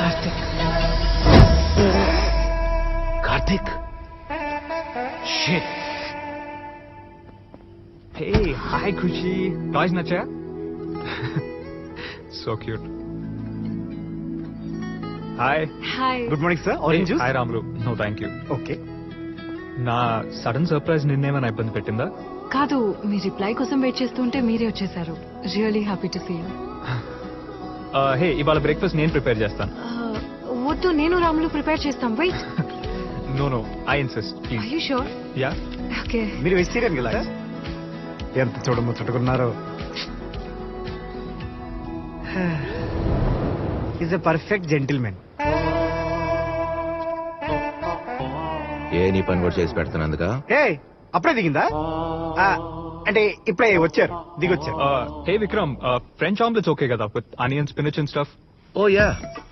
Karthik Karthik shit hey hi Khushi toys నచ్చా so cute hi hi good morning sir orange juice hi Ramulu no thank you okay నా sudden surprise నిన్నేమైనా ఇబ్బంది పెట్టిందా కాదు మీ reply కోసం వెయిట్ చేస్తుంటే మీరే వచ్చేసారు really happy to see you hey ఇవాళ బ్రేక్ఫాస్ట్ నేను ప్రిపేర్ చేస్తాను వద్దు నేను రాములు ప్రిపేర్ చేస్తాం wait no I insist please are you sure yeah okay మీరు వెజిటేరియన్ కదా ఎంత చూడముచ్చుకున్నారో ఈజ్ ఎ పర్ఫెక్ట్ జెంటిల్మెన్ ఏ నీ పని కూడా చేసి పెడుతున్నందుక ఏ అప్పుడే దిగిందా అంటే ఇప్పుడే వచ్చారు దిగొచ్చారు hey Vikram french omelettes okay కదా with onion spinach and stuff oh yeah